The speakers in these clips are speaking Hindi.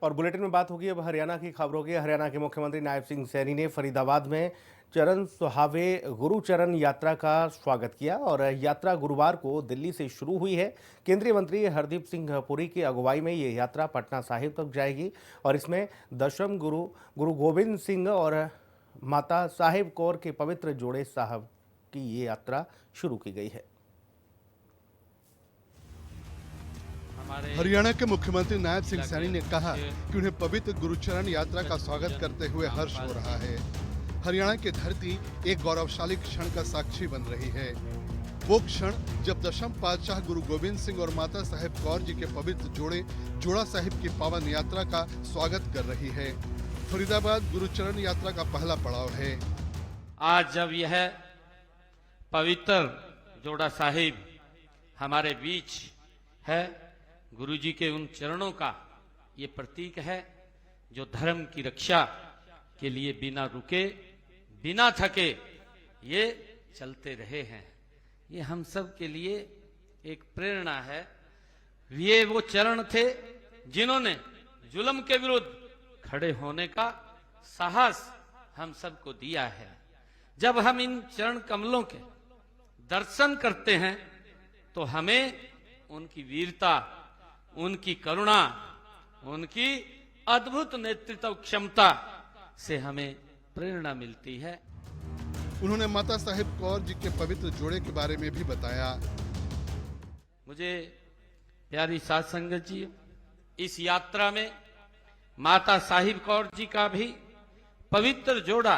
और बुलेटिन में बात होगी अब हरियाणा की खबरों की। हरियाणा के मुख्यमंत्री नायब सिंह सैनी ने फरीदाबाद में चरण सुहावे गुरुचरण यात्रा का स्वागत किया और यात्रा गुरुवार को दिल्ली से शुरू हुई है। केंद्रीय मंत्री हरदीप सिंह पुरी की अगुवाई में ये यात्रा पटना साहिब तक जाएगी और इसमें दशम गुरु गोविंद सिंह और माता साहिब कौर के पवित्र जोड़े साहब की ये यात्रा शुरू की गई है। हरियाणा के मुख्यमंत्री नायब सिंह सैनी ने कहा कि उन्हें पवित्र गुरुचरण यात्रा का स्वागत करते हुए हर्ष हो रहा है। हरियाणा की धरती एक गौरवशाली क्षण का साक्षी बन रही है। वो क्षण जब दशम पातशाह गुरु गोविंद सिंह और माता साहिब कौर जी के पवित्र जोड़ा साहिब की पावन यात्रा का स्वागत कर रही है। फरीदाबाद गुरुचरण यात्रा का पहला पड़ाव है। आज जब यह पवित्र जोड़ा साहिब हमारे बीच है, गुरुजी के उन चरणों का ये प्रतीक है जो धर्म की रक्षा के लिए बिना रुके बिना थके ये चलते रहे हैं। ये हम सब के लिए एक प्रेरणा है। ये वो चरण थे जिन्होंने जुल्म के विरुद्ध खड़े होने का साहस हम सबको दिया है। जब हम इन चरण कमलों के दर्शन करते हैं तो हमें उनकी वीरता, उनकी करुणा, उनकी अद्भुत नेतृत्व क्षमता से हमें प्रेरणा मिलती है। उन्होंने माता साहिब कौर जी के पवित्र जोड़े के बारे में भी बताया। मुझे प्यारी साध संगत जी, इस यात्रा में माता साहिब कौर जी का भी पवित्र जोड़ा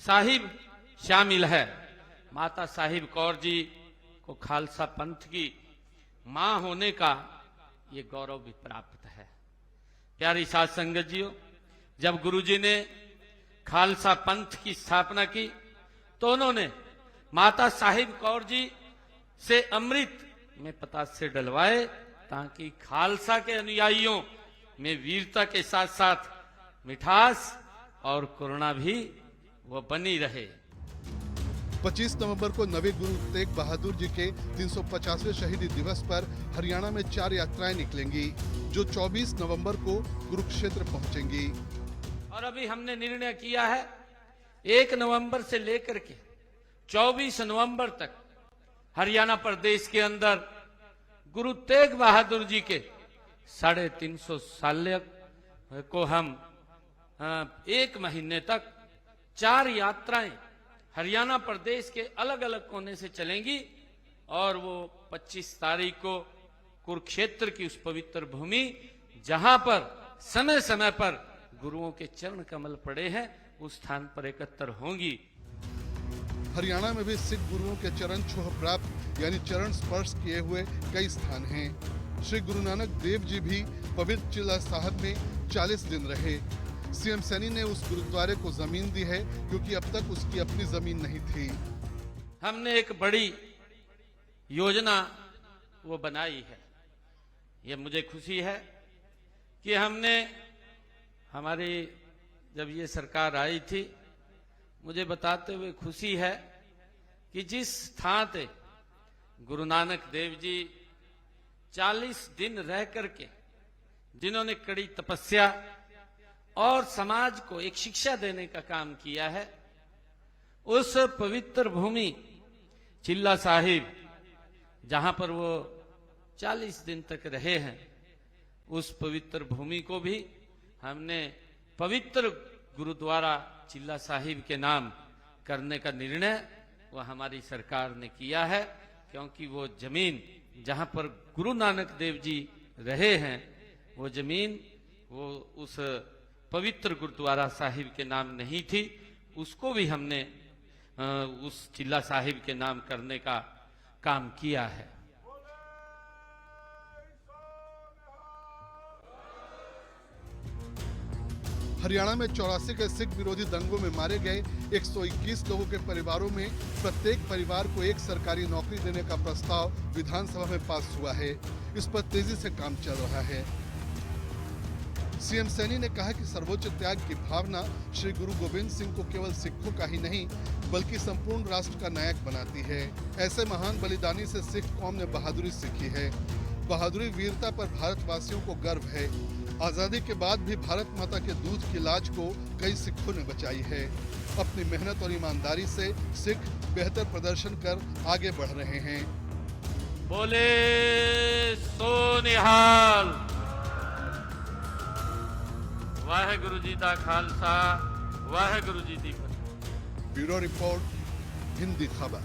साहिब शामिल है। माता साहिब कौर जी को खालसा पंथ की मां होने का ये गौरव भी प्राप्त है। प्यारी साध संगत जी, जब गुरुजी ने खालसा पंथ की स्थापना की तो उन्होंने माता साहिब कौर जी से अमृत में पतासे डलवाए ताकि खालसा के अनुयायियों में वीरता के साथ साथ मिठास और करुणा भी वो बनी रहे। 25 नवंबर को नवे गुरु तेग बहादुर जी के 350वें शहीदी दिवस पर हरियाणा में 4 यात्राएं निकलेंगी जो 24 नवंबर को कुरुक्षेत्र पहुंचेंगी। और अभी हमने निर्णय किया है 1 नवंबर से लेकर के 24 नवंबर तक हरियाणा प्रदेश के अंदर गुरु तेग बहादुर जी के 350 साल को हम 1 महीने तक 4 यात्राएं हरियाणा प्रदेश के अलग अलग कोने से चलेंगी और वो 25 तारीख को कुरुक्षेत्र की उस पवित्र भूमि जहां पर समय समय पर गुरुओं के चरण कमल पड़े हैं उस स्थान पर एकत्र होंगी। हरियाणा में भी सिख गुरुओं के चरण छुह प्राप्त यानी चरण स्पर्श किए हुए कई स्थान हैं। श्री गुरु नानक देव जी भी पवित्र चिल्ला साहब में 40 दिन रहे। सीएम सैनी ने उस गुरुद्वारे को जमीन दी है क्योंकि अब तक उसकी अपनी जमीन नहीं थी। हमने एक बड़ी योजना वो बनाई है। ये मुझे खुशी है कि हमने हमारी जब ये सरकार आई थी मुझे बताते हुए खुशी है कि जिस स्थान पे गुरु नानक देव जी 40 दिन रह करके जिन्होंने कड़ी तपस्या और समाज को एक शिक्षा देने का काम किया है, उस पवित्र भूमि चिल्ला साहिब जहां पर वो 40 दिन तक रहे हैं, उस पवित्र भूमि को भी हमने पवित्र गुरुद्वारा चिल्ला साहिब के नाम करने का निर्णय वो हमारी सरकार ने किया है। क्योंकि वो जमीन जहां पर गुरु नानक देव जी रहे हैं वो जमीन वो उस पवित्र गुरुद्वारा साहिब के नाम नहीं थी, उसको भी हमने उस चिल्ला साहिब के नाम करने का काम किया है। हरियाणा में 84 के सिख विरोधी दंगों में मारे गए 121 लोगों के परिवारों में प्रत्येक परिवार को एक सरकारी नौकरी देने का प्रस्ताव विधानसभा में पास हुआ है। इस पर तेजी से काम चल रहा है। सीएम सैनी ने कहा कि सर्वोच्च त्याग की भावना श्री गुरु गोविंद सिंह को केवल सिखों का ही नहीं बल्कि संपूर्ण राष्ट्र का नायक बनाती है। ऐसे महान बलिदानी से सिख कौम ने बहादुरी सीखी है। बहादुरी वीरता पर भारतवासियों को गर्व है। आजादी के बाद भी भारत माता के दूध की लाज को कई सिखों ने बचाई है। अपनी मेहनत और ईमानदारी से सिख बेहतर प्रदर्शन कर आगे बढ़ रहे हैं। बोले सो निहाल। वाहेगुरु जी का खालसा, वाहेगुरु जी की फतेह। ब्यूरो रिपोर्ट, हिंदी खबर।